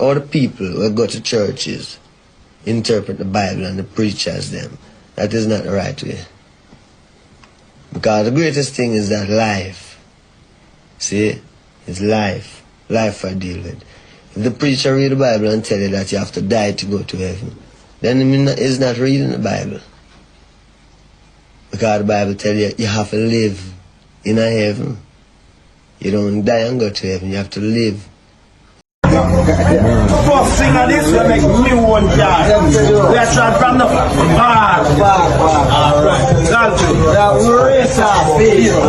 all the people who go to churches interpret the Bible and the preachers them. That is not the right way. Because the greatest thing is that life. See? It's life. Life I deal with. If the preacher read the Bible and tell you that you have to die to go to heaven, then he's not reading the Bible. Because the Bible tells you you have to live in a heaven. You don't die and go to heaven, you have to live. First thing of this will make me one car. Let's try from the back. Thank you. Rasta people.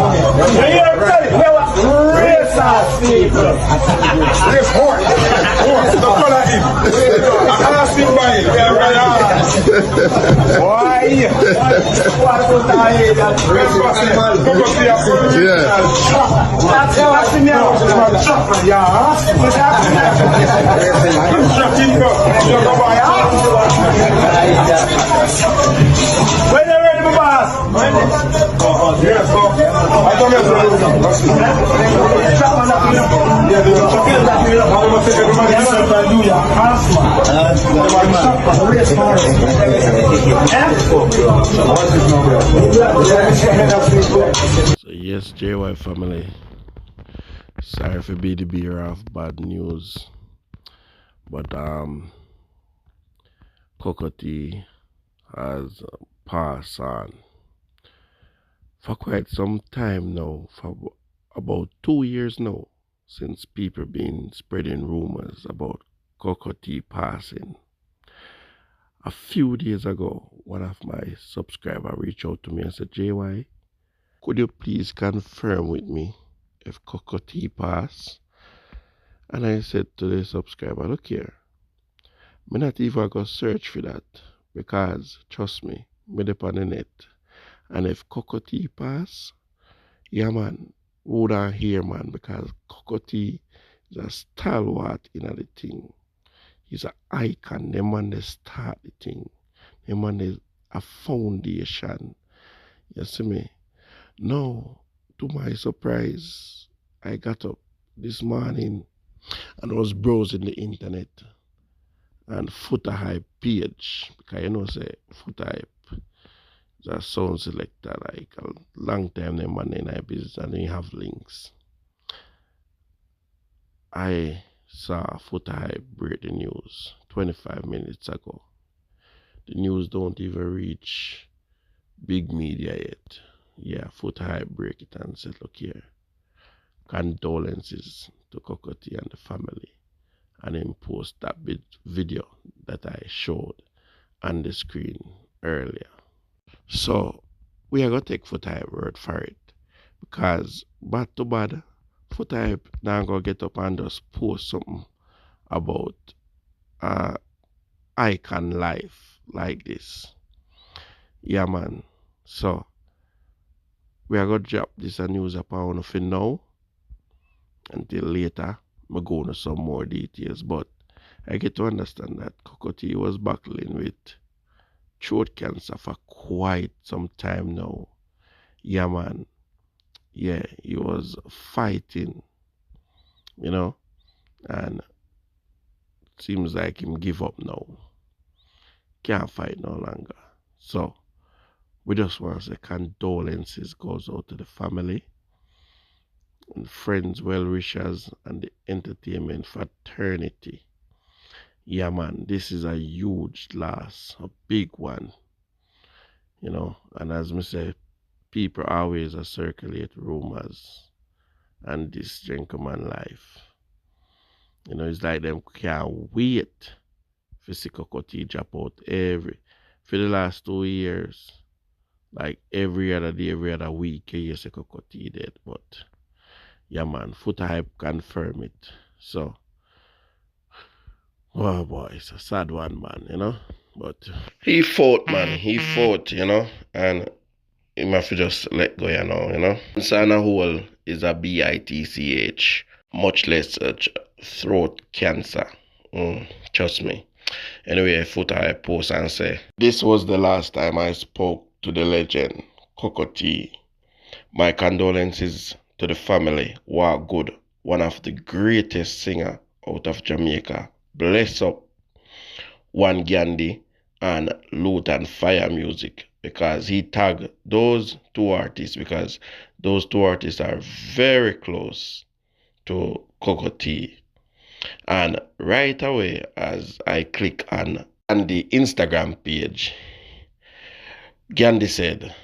Rasta people. This horse. The color in. I can't speak by it. Why? What was I here? That's how I see now. What's happening? When you're ready, my boss. Yes, I come So yes, JY family. Sorry for be the bearer of bad news. But Coco Tea has passed on for quite some time now, for about 2 years now, since people been spreading rumors about Coco Tea passing. A few days ago, one of my subscribers reached out to me and said, JY, could you please confirm with me if Coco Tea passed? And I said to the subscriber, look here, I'm not even going to search for that, because trust me, I'm on the net. And if Coco Tea pass, yeah man, would I hear man, because Coco Tea is a stalwart in the thing. He's an icon. The man they start the thing. The man is a foundation. You see me? Now, to my surprise, I got up this morning and I was browsing the internet and Foot Hype page, because you know say Foot Hype is a sound selector, like a long time the man in our business, and they have links. I saw Foot Hype break the news 25 minutes ago. The news don't even reach big media yet. Yeah, Foot Hype break it and said, look here, condolences to Coco Tea and the family, and then post that bit video that I showed on the screen earlier. So we are gonna take Foot Hype word for it, because bad to bad, Foot Hype now gonna get up and just post something about icon life like this. Yeah man. So we are gonna drop this news upon for now until later. I'm going to some more details, but I get to understand that Coco Tea was battling with throat cancer for quite some time now. Yeah man. Yeah, he was fighting, you know, and seems like him give up now. Can't fight no longer. So we just want to say condolences goes out to the family and friends, well wishers, and the entertainment fraternity. Yeah man, this is a huge loss, a big one, you know. And as I say, people always circulate rumors and this gentleman life, you know. It's like them can't wait for see Coco Tea drop out for the last 2 years, like every other day, every other week you see Coco Tea dead. But yeah man, Foot Hype confirm it. So oh boy, it's a sad one man, you know. But he fought man, he fought, you know, and he must just let go, you know. Sana hole is a BITCH, much less throat cancer. Trust me. Anyway, Foot Hype post and say, this was the last time I spoke to the legend, Coco Tea. My condolences to the family. Wow, good. One of the greatest singer out of Jamaica bless up One Gandhi and Loot and Fire Music, because he tagged those two artists, because those two artists are very close to Coco Tea. And right away, as I click on the Instagram page, Gandhi said,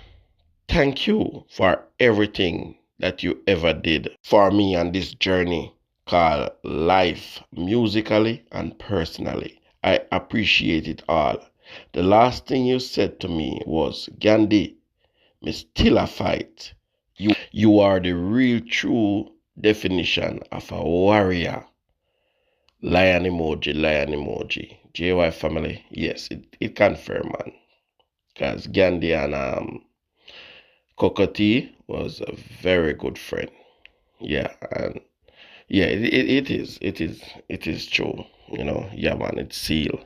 "Thank you for everything that you ever did for me on this journey called life, musically and personally. I appreciate it all. The last thing you said to me was, Gandhi, me still a fight. You are the real true definition of a warrior." Lion emoji, lion emoji. JY family, yes, it confirmed, man. Because Gandhi and Coco Tea was a very good friend. Yeah, and yeah, it is true. You know, yeah, man, it's seal.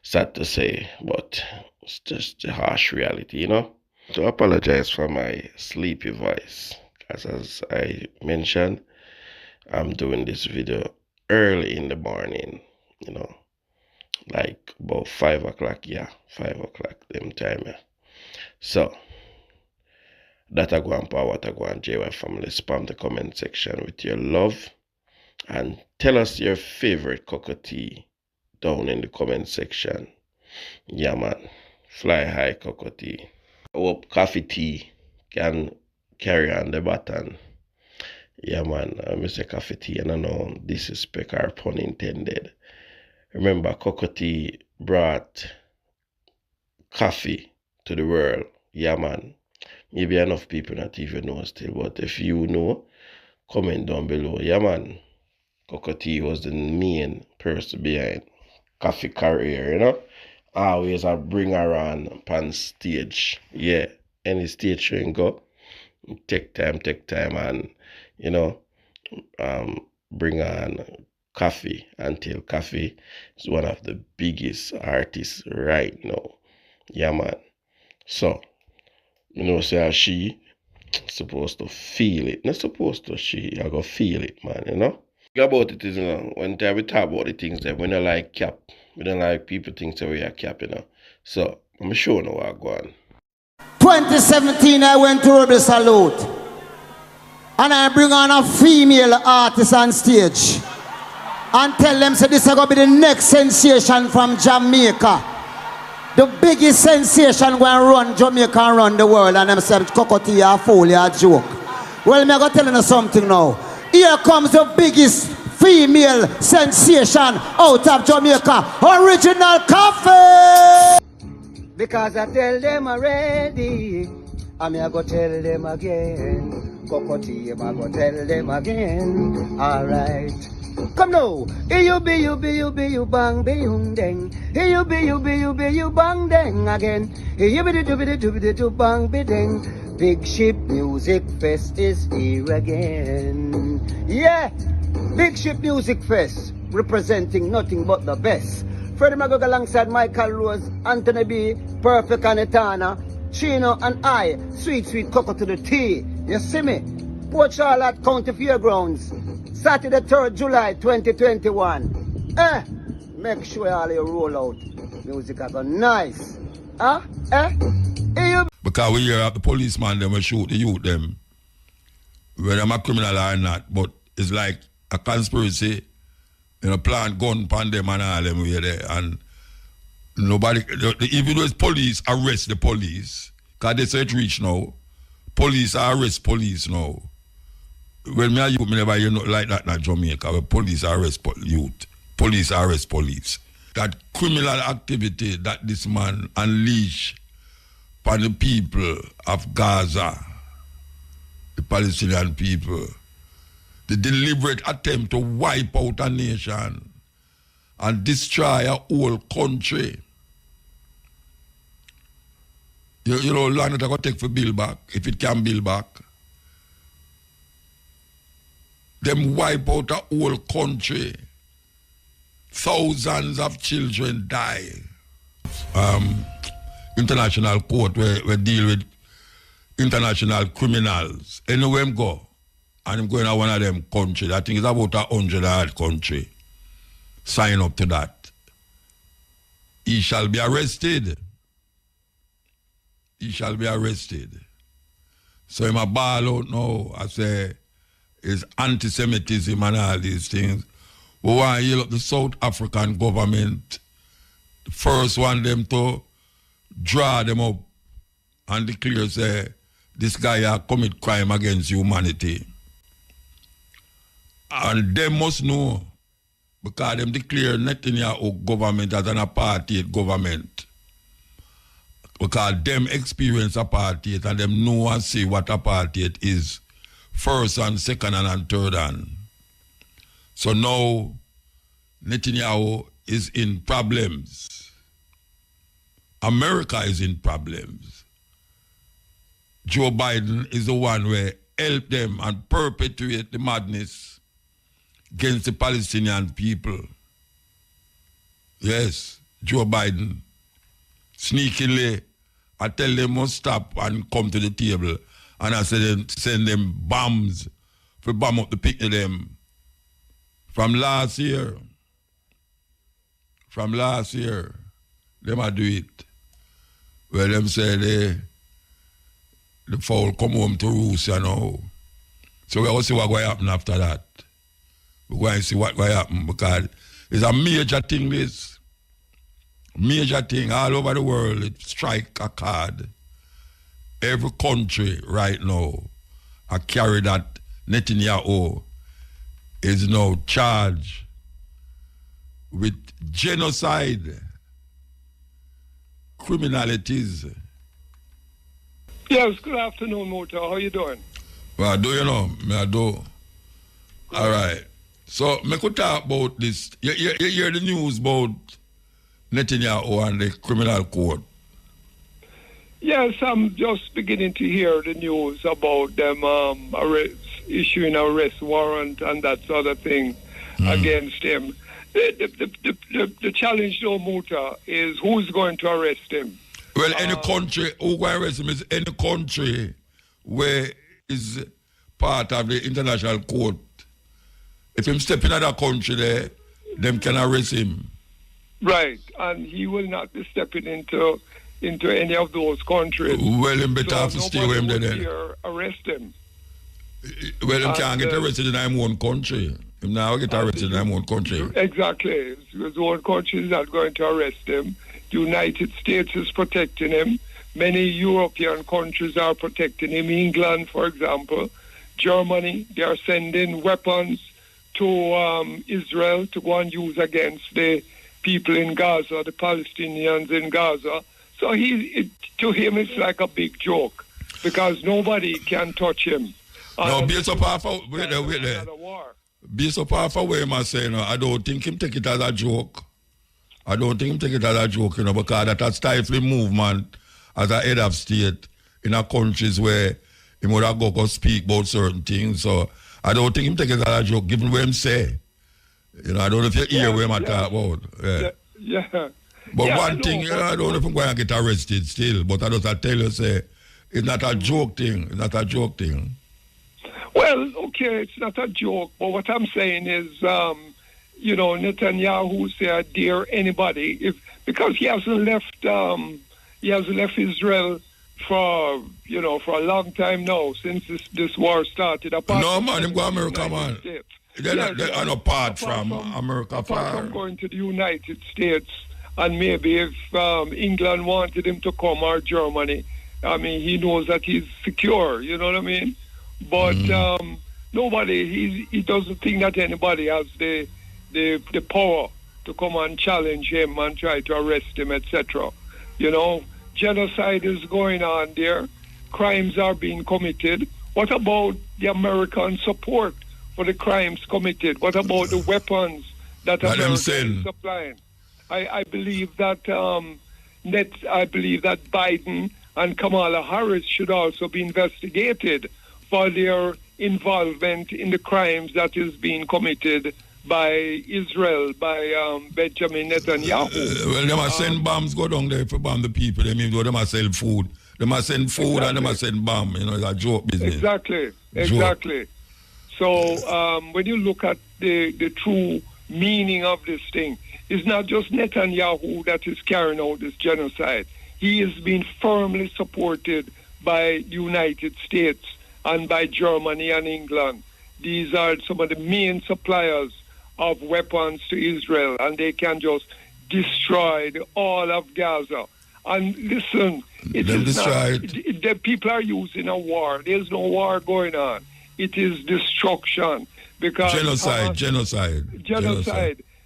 Sad to say, but it's just the harsh reality, you know. To apologize for my sleepy voice, as I mentioned, I'm doing this video early in the morning, you know, like about 5 o'clock, yeah, 5 o'clock, them time, yeah. So, that I go on power, what I go on JY family, spam the comment section with your love, and tell us your favorite Coco Tea down in the comment section. Yeah, man, fly high Coco Tea. Hope Coffee Tea can carry on the baton. Yeah, man, Mr. Coffee Tea, and I know disrespect or pun intended. Remember, Coco Tea brought coffee to the world. Yeah, man. Maybe enough people not even know still, but if you know, comment down below. Yeah, man. Coco Tea was the main person behind coffee career, you know. Always I bring her on pan stage. Yeah, any stage show you go, take time, and you know, bring on Coffee until Coffee is one of the biggest artists right now. Yeah, man. So, you know, say she supposed to feel it. Not supposed to, I go feel it, man, you know. About it is, you know, when time we talk about the things that we don't like cap, we don't like people think that we are cap, you know. So, I'm sure now what I go on. 2017, I went to Rebel Salute, and I bring on a female artist on stage and tell them, say, this is going to be the next sensation from Jamaica. The biggest sensation going to run Jamaica and run the world. And them say, Coco Tea, a fool, a joke. Well, I'm going to tell you something now. Here comes the biggest female sensation out of Jamaica, Original Coffee. Because I tell them already, I'm going to tell them again. Coco Tea, I'm going to tell them again. All right. Come now. You bang, be deng. You bang, deng again. You be bang, be deng. Big Ship Music Fest is here again. Yeah. Big Ship Music Fest, representing nothing but the best. Freddie Magog alongside Michael Rose, Anthony B, Perfect Anetana, Chino and I, Sweet Coco to the Tea. You see me? Port Charlotte County Fairgrounds, Saturday 3rd July 2021. Make sure all you roll out. Music are gone nice. Because we hear the policeman them will shoot the youth them, whether I'm a criminal or not, but it's like a conspiracy, you know, plant gun upon them and all them way there, and nobody, even though it's police, arrest the police, because they say it reach now, police arrest police now. When me and you, me never hear nothing like that in Jamaica, where police arrest youth, police arrest police. That criminal activity that this man unleashed upon the people of Gaza, the Palestinian people, the deliberate attempt to wipe out a nation and destroy a whole country. You know, land that I got to take for build back, if it can build back. Them wipe out a whole country. Thousands of children die. International court where deal with international criminals. Anywhere I'm go, and I'm going to one of them countries. I think it's about 100 country. sign up to that, he shall be arrested. He shall be arrested. So I'm a ball out now. I say, it's anti-Semitism and all these things. We want to heal up the South African government. The first one them to draw them up and declare, say, this guy has commit crime against humanity. And they must know, because them declare Netanyahu government as an apartheid government. Because them experience apartheid and them know and see what apartheid is. First and second and third hand. So now Netanyahu is in problems. America is in problems. Joe Biden is the one who help them and perpetuate the madness against the Palestinian people. Yes, Joe Biden. Sneakily, I tell them must stop and come to the table. And I send them bombs for bomb up the pick of them. From last year, them I do it. Where them say the fowl come home to roost, you know. So we're going to see what will happen after that. We're going to see what will happen because it's a major thing, this. Major thing all over the world. It strike a card. Every country right now, I carry that Netanyahu is now charged with genocide, criminalities. Yes, good afternoon, Muta. How you doing? Well, do you know? I do. All right. So, me could talk about this. You hear the news about Netanyahu and the criminal court? Yes, I'm just beginning to hear the news about them issuing an arrest warrant and that sort of thing against him. The challenge, though, Muta, is who's going to arrest him? Well, any country, who going to arrest him is any country where is part of the international court. If him step in another country there, them can arrest him. Right, and he will not be stepping into any of those countries. Well, him better have to stay with him then. Arrest him. Well, him can't get arrested in his own country. Him now get arrested in his own country. Exactly. His own country is not going to arrest him. The United States is protecting him. Many European countries are protecting him. England, for example, Germany, they are sending weapons to Israel to go and use against the people in Gaza, the Palestinians in Gaza. So to him, it's like a big joke because nobody can touch him. No, based upon wait there. Based upon what I'm saying, I don't think him take it as a joke. I don't think him take it as a joke, because that a stifling movement as a head of state in a countries where he would have go speak about certain things. So I don't think him take it as a joke, given what him say. I don't know if you hear what I'm talking about. Yeah. But one thing, I don't know if I'm going to get arrested still, but I just tell you, say, it's not a joke thing. It's not a joke thing. Well, okay, it's not a joke, but what I'm saying is, Netanyahu say, dare anybody, because he hasn't left Israel for a long time now, since this war started. No, man, him go America, man. They're apart from America. Apart from going to the United States, and maybe if England wanted him to come, or Germany, I mean, he knows that he's secure, you know what I mean? But nobody, he doesn't think that anybody has the power to come and challenge him and try to arrest him, etc. Genocide is going on there. Crimes are being committed. What about the American support for the crimes committed? What about the weapons that America is supplying? I believe that Biden and Kamala Harris should also be investigated for their involvement in the crimes that is being committed by Israel, by Benjamin Netanyahu. Well, they must send bombs go down there for bomb the people. They must sell food. They must send food and they must send bomb. It's a joke business. Exactly. So when you look at the true meaning of this thing. It's not just Netanyahu that is carrying out this genocide. He is being firmly supported by the United States and by Germany and England. These are some of the main suppliers of weapons to Israel, and they can just destroy all of Gaza. And listen, the people are using a war. There's no war going on. It is destruction. Because genocide.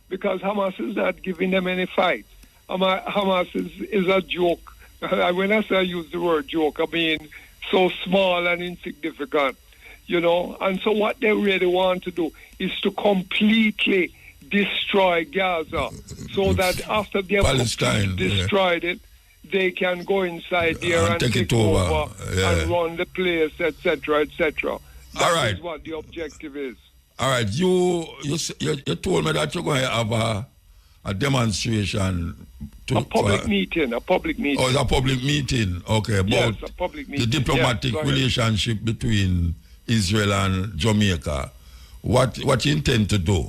Because Hamas is not giving them any fight. Hamas is a joke. When I say I use the word joke, I mean so small and insignificant, you know. And so what they really want to do is to completely destroy Gaza, so that after they have destroyed it, they can go inside there and take over and run the place, etc., etc. That is what the objective is. All right, you told me that you're going to have a demonstration. A public meeting. Oh, it's a public meeting. Okay, about yes, a public meeting. The diplomatic relationship between Israel and Jamaica. What you intend to do?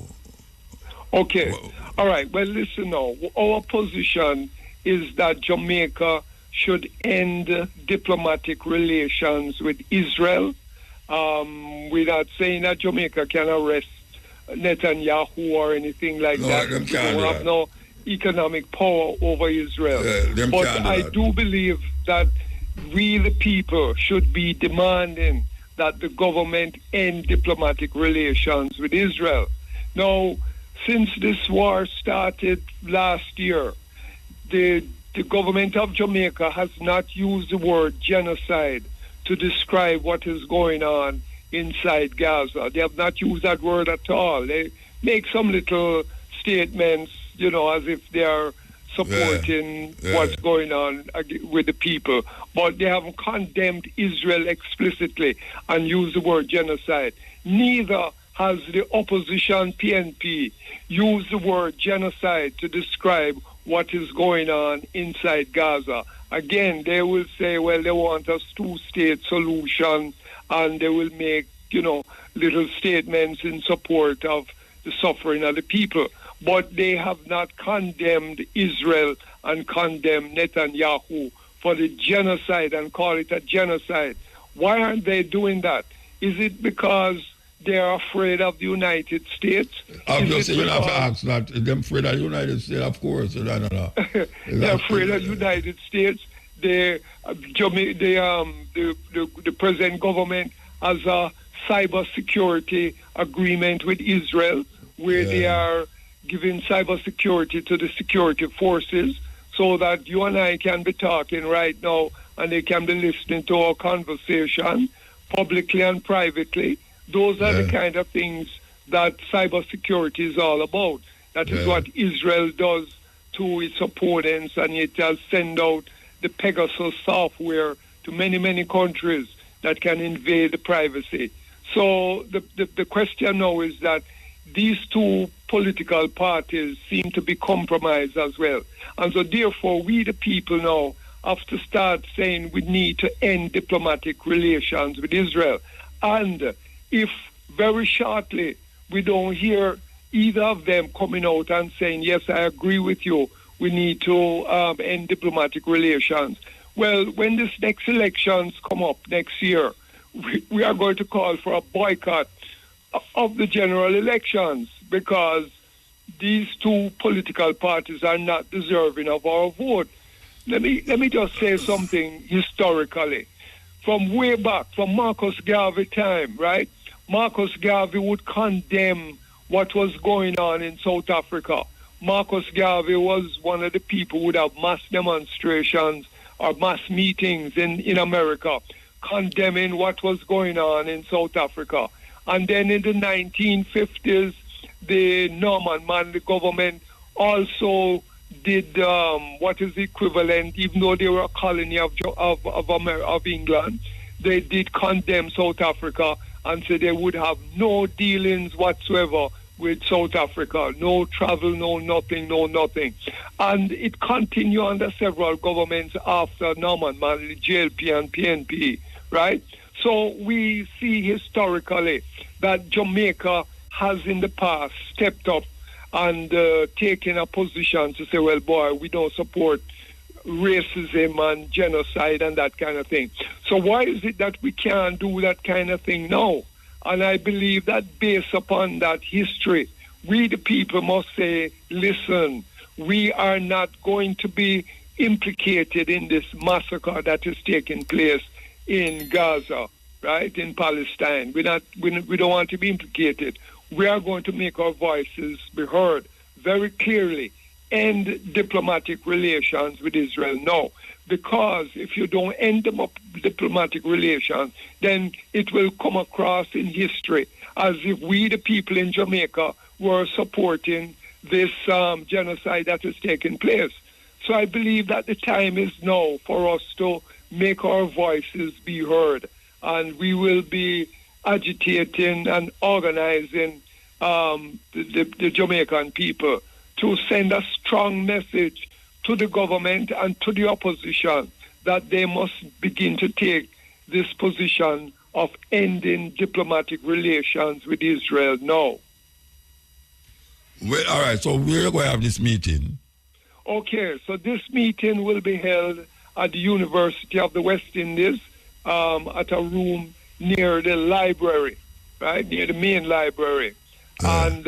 Okay. All right. Well, listen now. Our position is that Jamaica should end diplomatic relations with Israel. Without saying that Jamaica can arrest Netanyahu or anything like that. They don't have no economic power over Israel. But I do believe that we, the people, should be demanding that the government end diplomatic relations with Israel. Now, since this war started last year, the government of Jamaica has not used the word genocide to describe what is going on inside Gaza. They have not used that word at all. They make some little statements, you know, as if they are supporting what's going on with the people. But they haven't condemned Israel explicitly and used the word genocide. Neither has the opposition PNP used the word genocide to describe what is going on inside Gaza. Again, they will say, well, they want a two-state solution, and they will make, you know, little statements in support of the suffering of the people. But they have not condemned Israel and condemned Netanyahu for the genocide and call it a genocide. Why aren't they doing that? Is it because they are afraid of the United States? Obviously, you have to ask that. They're afraid of the United States, of course. No. They're afraid of the United States. The present government has a cybersecurity agreement with Israel, where they are giving cybersecurity to the security forces, so that you and I can be talking right now, and they can be listening to our conversation publicly and privately. Those are the kind of things that cybersecurity is all about. That is what Israel does to its opponents, and it has sent out the Pegasus software to many, many countries that can invade the privacy. So the question now is that these two political parties seem to be compromised as well. And so therefore, we the people now have to start saying we need to end diplomatic relations with Israel. And if very shortly we don't hear either of them coming out and saying, yes, I agree with you, we need to end diplomatic relations. Well, when this next elections come up next year, we are going to call for a boycott of the general elections, because these two political parties are not deserving of our vote. Let me just say something historically. From way back, from Marcus Garvey time, right? Marcus Garvey would condemn what was going on in South Africa. Marcus Garvey was one of the people who would have mass demonstrations or mass meetings in America, condemning what was going on in South Africa. And then in the 1950s, the Norman Manley government also did what is equivalent, even though they were a colony of England, they did condemn South Africa and said they would have no dealings whatsoever with South Africa, no travel, no nothing. And it continued under several governments after Norman Manley, JLP and PNP, right? So we see historically that Jamaica has in the past stepped up and taking a position to say, well, boy, we don't support racism and genocide and that kind of thing. So why is it that we can't do that kind of thing now? And I believe that based upon that history, we the people must say, listen, we are not going to be implicated in this massacre that is taking place in Gaza, right, in Palestine. We don't want to be implicated. We are going to make our voices be heard very clearly. End diplomatic relations with Israel now. Because if you don't end diplomatic relations, then it will come across in history as if we, the people in Jamaica, were supporting this genocide that is taking place. So I believe that the time is now for us to make our voices be heard. And we will be agitating and organizing the Jamaican people to send a strong message to the government and to the opposition that they must begin to take this position of ending diplomatic relations with Israel now. Well, all right, so we're going to have this meeting. Okay, so this meeting will be held at the University of the West Indies at a room near the library, right, near the main library. And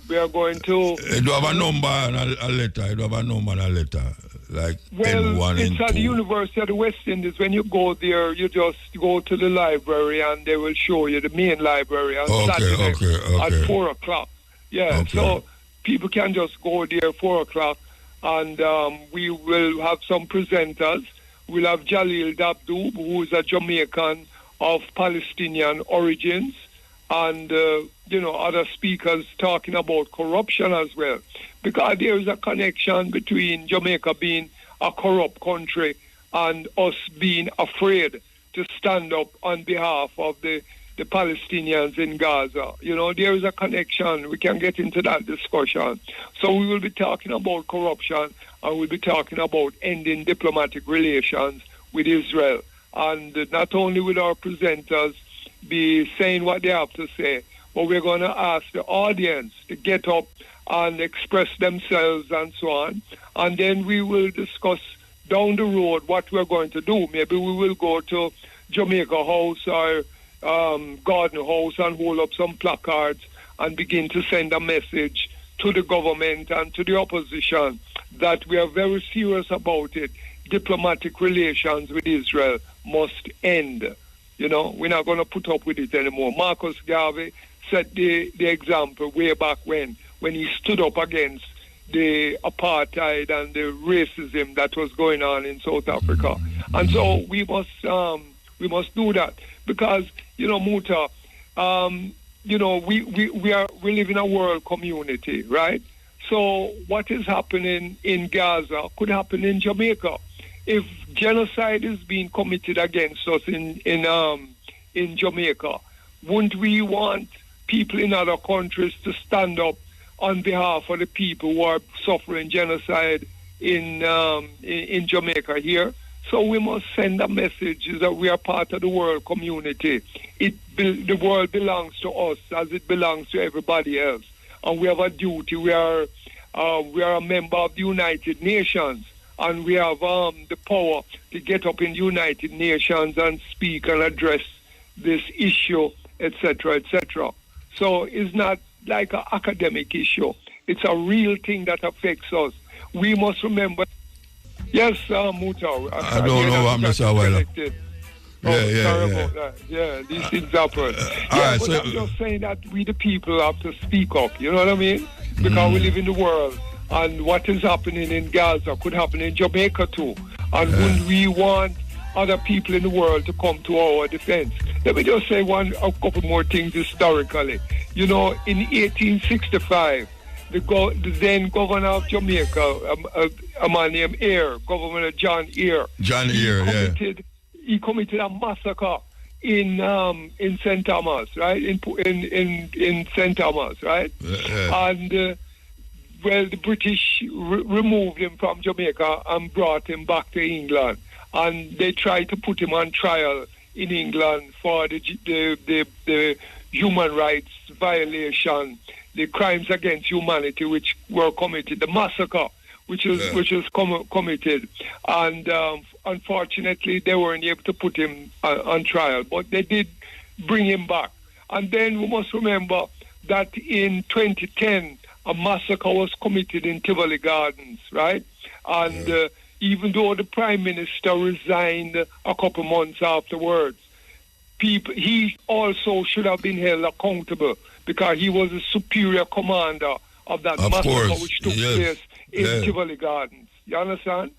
we are going to... Do have a number and a letter? Do have a number and a letter? Like well, N1, it's N2. at the University of the West Indies. When you go there, you just go to the library and they will show you the main library on Saturday at 4 o'clock. Yeah, so people can just go there 4 o'clock and we will have some presenters. We'll have Jalil Dabdoob, who is a Jamaican of Palestinian origins, and other speakers talking about corruption as well, because there is a connection between Jamaica being a corrupt country and us being afraid to stand up on behalf of the Palestinians in Gaza. There is a connection. We can get into that discussion. So we will be talking about corruption and we'll be talking about ending diplomatic relations with Israel. And not only will our presenters be saying what they have to say, but we're going to ask the audience to get up and express themselves and so on. And then we will discuss down the road what we're going to do. Maybe we will go to Jamaica House or Garden House and hold up some placards and begin to send a message to the government and to the opposition that we are very serious about it. Diplomatic relations with Israel must end. We're not going to put up with it anymore. Marcus Garvey set the example way back when he stood up against the apartheid and the racism that was going on in South Africa. And so we must do that because, Muta, we live in a world community, right? So what is happening in Gaza could happen in Jamaica. If genocide is being committed against us in Jamaica, wouldn't we want people in other countries to stand up on behalf of the people who are suffering genocide in Jamaica here? So we must send a message that we are part of the world community. The world belongs to us as it belongs to everybody else, and we have a duty. We are a member of the United Nations. And we have the power to get up in the United Nations and speak and address this issue, etc., etc. So it's not like an academic issue. It's a real thing that affects us. We must remember. Yes, Muta. I don't know. I'm just aware. Yeah, these things happen. But I'm just saying that we the people have to speak up. You know what I mean? Because we live in the world. And what is happening in Gaza could happen in Jamaica too. And wouldn't we want other people in the world to come to our defense? Let me just say a couple more things historically. In 1865, the then governor of Jamaica, a man named Governor John Eyre. He committed a massacre in St. Thomas, right? In St. Thomas, right? And the British removed him from Jamaica and brought him back to England. And they tried to put him on trial in England for the human rights violation, the crimes against humanity which were committed, the massacre which was committed, and unfortunately they weren't able to put him on trial, but they did bring him back. And then we must remember that in 2010 a massacre was committed in Tivoli Gardens, right? And even though the Prime Minister resigned a couple months afterwards, he also should have been held accountable because he was a superior commander of that massacre which took place in Tivoli Gardens. You understand?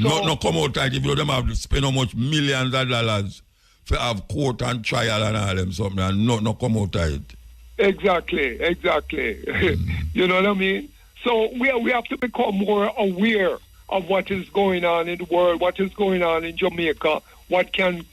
So, no come out like if you them have to spend how much millions of dollars to have court and trial and all them something and no come out of it. Exactly. You know what I mean? So we have to become more aware of what is going on in the world, what is going on in Jamaica, what can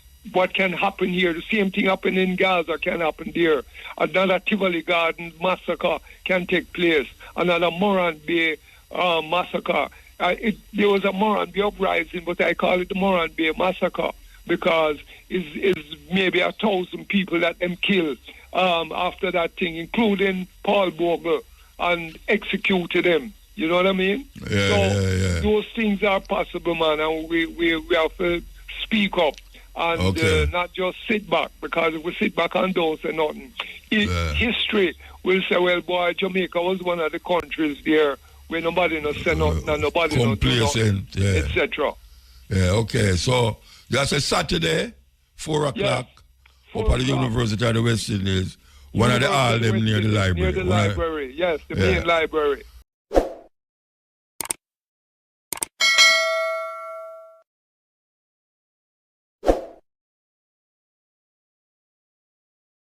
happen here. The same thing happened in Gaza can happen there. Another Tivoli Gardens massacre can take place. Another Moran Bay massacre. There was a Moran Bay uprising, but I call it the Moran Bay massacre because it's maybe 1,000 people that them killed after that thing, including Paul Bogle, and executed him. You know what I mean? Those things are possible, man, and we have to speak up and not just sit back, because if we sit back and don't say nothing, history will say, well, boy, Jamaica was one of the countries there where nobody no say nothing and nobody no do nothing, etc. Yeah, okay. So that's a Saturday, 4 o'clock, up at the University of the West Indies. One of the all them near the library. Near the library, the main library.